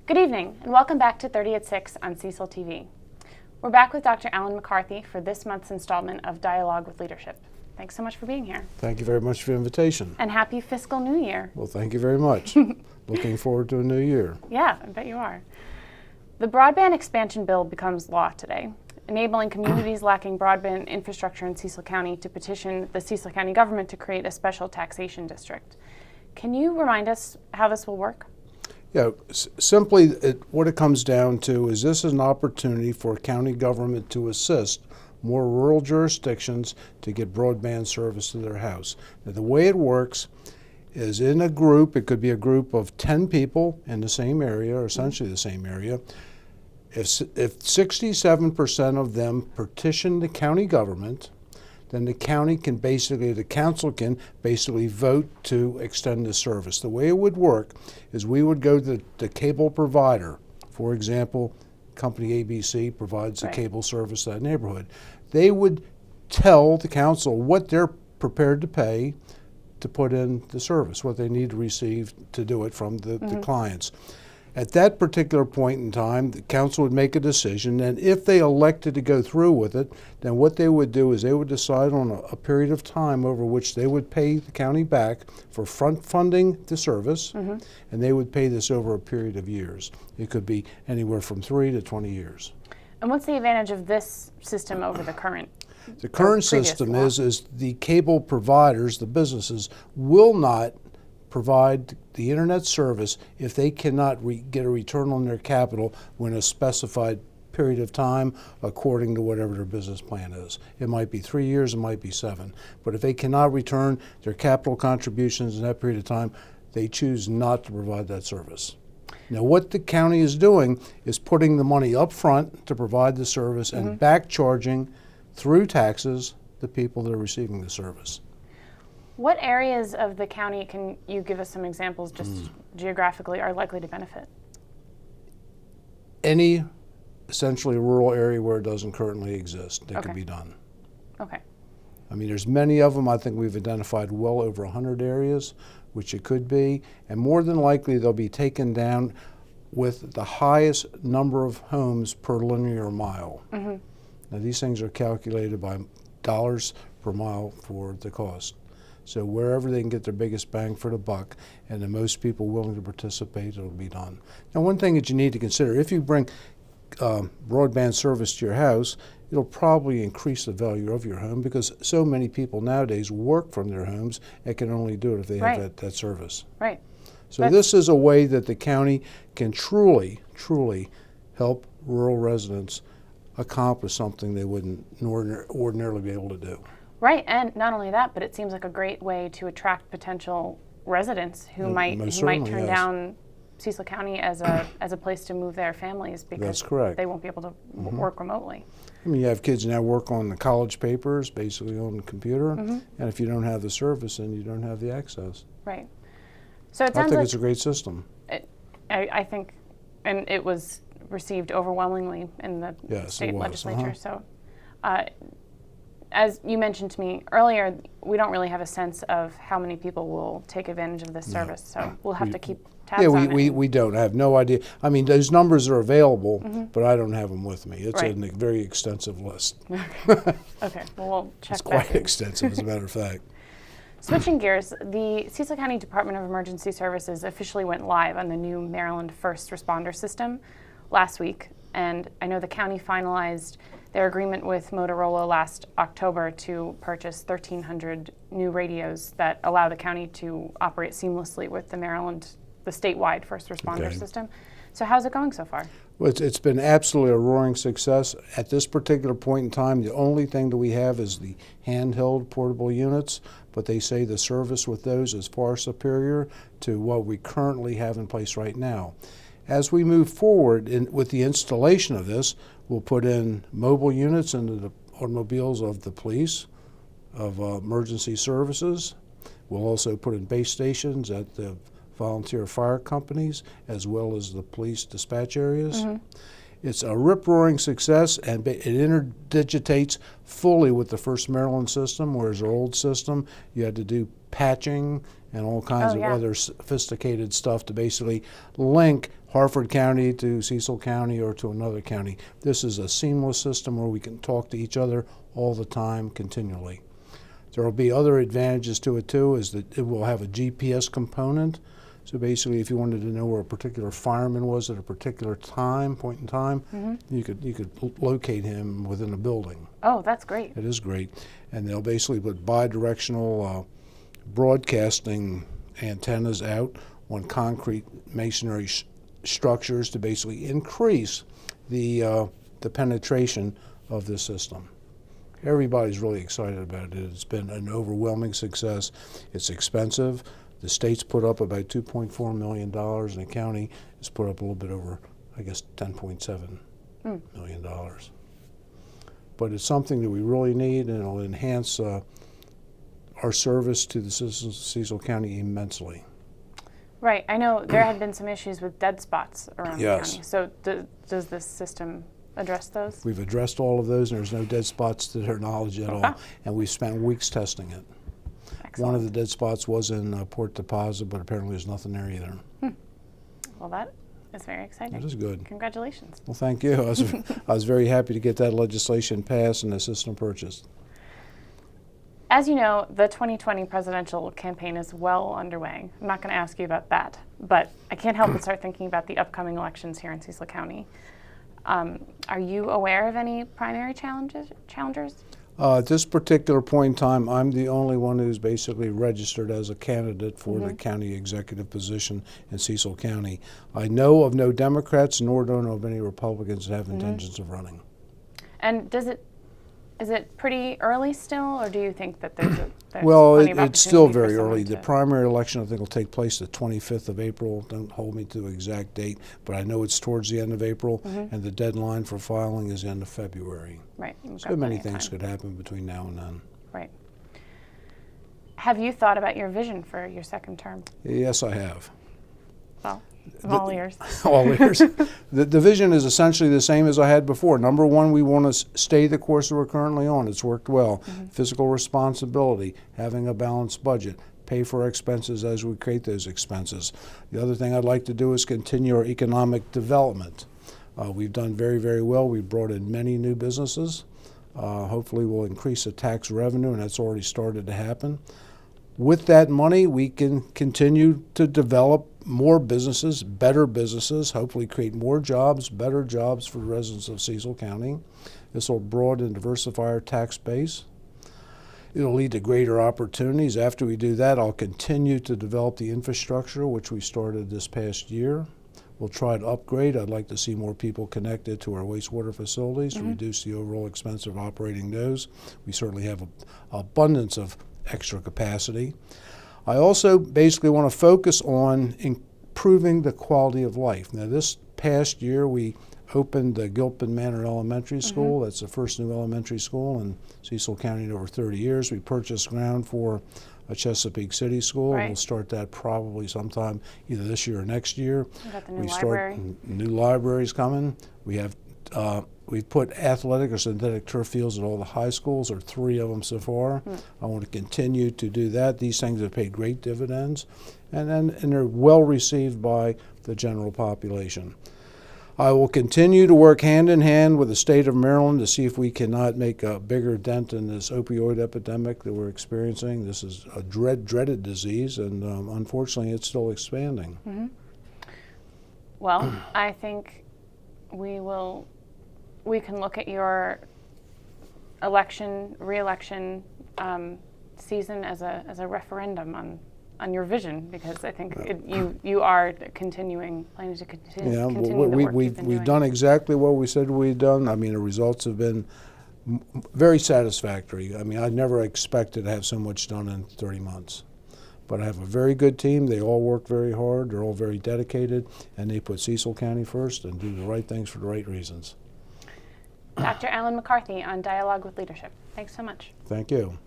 Good evening, and welcome back to 30 at 6 on Cecil TV. We're back with Dr. Alan McCarthy for this month's installment of Dialogue with Leadership. Thanks so much for being here. Thank you very much for the invitation. And happy fiscal new year. Well, thank you very much. Looking forward to a new year. Yeah, I bet you are. The broadband expansion bill becomes law today, enabling communities lacking broadband infrastructure in Cecil County to petition the Cecil County government to create a special taxation district. Can you remind us how this will work? Yeah, simply what it comes down to is this is an opportunity for county government to assist more rural jurisdictions to get broadband service to their house. Now, the way it works is in a group, it could be a group of 10 people in the same area, or essentially the same area. If 67% of them petition the county government, then the council can basically vote to extend the service. The way it would work is we would go to the cable provider. For example, company ABC provides the cable service to that neighborhood. They would tell the council what they're prepared to pay to put in the service, what they need to receive to do it from the clients. At that particular point in time, the council would make a decision, and if they elected to go through with it, then what they would do is they would decide on a period of time over which they would pay the county back for front funding the service, and they would pay this over a period of years. It could be anywhere from 3 to 20 years. And what's the advantage of this system over the current? The current system is the cable providers, the businesses, will not provide the internet service if they cannot get a return on their capital within a specified period of time according to whatever their business plan is. It might be 3 years, it might be 7. But if they cannot return their capital contributions in that period of time, they choose not to provide that service. Now, what the county is doing is putting the money up front to provide the service and back charging through taxes the people that are receiving the service. What areas of the county, can you give us some examples just geographically, are likely to benefit? Any essentially rural area where it doesn't currently exist, that can be done. Okay. I mean, there's many of them. I think we've identified well over 100 areas, which it could be, and more than likely they'll be taken down with the highest number of homes per linear mile. Now, these things are calculated by dollars per mile for the cost. So wherever they can get their biggest bang for the buck and the most people willing to participate, it'll be done. Now, one thing that you need to consider, if you bring broadband service to your house, it'll probably increase the value of your home because so many people nowadays work from their homes and can only do it if they have that service. Right. So this is a way that the county can truly help rural residents accomplish something they wouldn't ordinarily be able to do. Right, and not only that, but it seems like a great way to attract potential residents who might turn down Cecil County as a place to move their families because they won't be able to work remotely. I mean, you have kids now work on the college papers, basically on the computer, and if you don't have the service, then you don't have the access. Right. So it sounds I think it's a great system. I think, and it was received overwhelmingly in the state legislature. So. As you mentioned to me earlier, we don't really have a sense of how many people will take advantage of this service, so we'll have to keep tabs on it. We don't. I have no idea. I mean, those numbers are available, but I don't have them with me. It's a very extensive list. Okay, well, we'll check It's quite extensive, as a matter of fact. Switching gears, the Cecil County Department of Emergency Services officially went live on the new Maryland First Responder system last week, and I know the county finalized their agreement with Motorola last October to purchase 1,300 new radios that allow the county to operate seamlessly with the statewide first responder system. So how's it going so far? Well, it's been absolutely a roaring success. At this particular point in time, the only thing that we have is the handheld portable units, but they say the service with those is far superior to what we currently have in place right now. As we move forward with the installation of this, we'll put in mobile units into the automobiles of the police, of emergency services. We'll also put in base stations at the volunteer fire companies as well as the police dispatch areas. It's a rip-roaring success, and it interdigitates fully with the First Maryland system, whereas our old system, you had to do patching and all kinds of other sophisticated stuff to basically link Harford County to Cecil County or to another county. This is a seamless system where we can talk to each other all the time, continually. There will be other advantages to it too, is that it will have a GPS component. So basically, if you wanted to know where a particular fireman was at a particular point in time, you could locate him within a building. Oh, that's great. It is great. And they'll basically put bidirectional broadcasting antennas out on concrete masonry structures to basically increase the penetration of this system. Everybody's really excited about it. It's been an overwhelming success. It's expensive. The state's put up about $2.4 million, and the county has put up a little bit over, I guess, $10.7 million. But it's something that we really need, and it'll enhance our service to the citizens of Cecil County immensely. Right. I know there have been some issues with dead spots around the Yes. county. So does this system address those? We've addressed all of those, and there's no dead spots to their knowledge at all. And we've spent weeks testing it. Excellent. One of the dead spots was in Port Deposit, but apparently there's nothing there either. Well, that is very exciting. That is good. Congratulations. Well, thank you. I was very happy to get that legislation passed and the system purchased. As you know, the 2020 presidential campaign is well underway. I'm not going to ask you about that, but I can't help but start thinking about the upcoming elections here in Cecil County. Are you aware of any primary challengers? At this particular point in time, I'm the only one who's basically registered as a candidate for the county executive position in Cecil County. I know of no Democrats, nor do I know of any Republicans that have intentions of running. And is it pretty early still, or do you think that there's Well, plenty of it's still opportunity for very someone early. to- The primary election, I think, will take place the 25th of April. Don't hold me to the exact date, but I know it's towards the end of April, and the deadline for filing is the end of February. Right. you've So got many plenty of things time. could happen between now and then. Right. Have you thought about your vision for your second term? Yes, I have. Well, I'm all ears. All ears. The vision is essentially the same as I had before. Number one, we want to stay the course that we're currently on. It's worked well. Fiscal responsibility, having a balanced budget, pay for our expenses as we create those expenses. The other thing I'd like to do is continue our economic development. We've done very, very well. We've brought in many new businesses. Hopefully we'll increase the tax revenue, and that's already started to happen. With that money, we can continue to develop more businesses, better businesses, hopefully create more jobs, better jobs for the residents of Cecil County. This will broaden and diversify our tax base. It'll lead to greater opportunities. After we do that, I'll continue to develop the infrastructure, which we started this past year. We'll try to upgrade. I'd like to see more people connected to our wastewater facilities to reduce the overall expense of operating those. We certainly have an abundance of extra capacity. I also basically want to focus on improving the quality of life. Now, this past year we opened the Gilpin Manor Elementary School. That's the first new elementary school in Cecil County in over 30 years. We purchased ground for a Chesapeake City School. Right. We'll start that probably sometime either this year or next year. You got the new library. New libraries coming. We have we've put athletic or synthetic turf fields at all the high schools, or 3 of them so far. I want to continue to do that. These things have paid great dividends, and they're well received by the general population. I will continue to work hand in hand with the state of Maryland to see if we cannot make a bigger dent in this opioid epidemic that we're experiencing. This is a dreaded disease, and unfortunately it's still expanding. Well, I think we can look at your re-election season as a referendum on your vision, because I think you are planning to continue the work you've been we've doing. done exactly what we said we'd done. I mean, the results have been very satisfactory. I mean, I never expected to have so much done in 30 months. But I have a very good team. They all work very hard. They're all very dedicated, and they put Cecil County first and do the right things for the right reasons. Dr. Alan McCarthy on Dialogue with Leadership. Thanks so much. Thank you.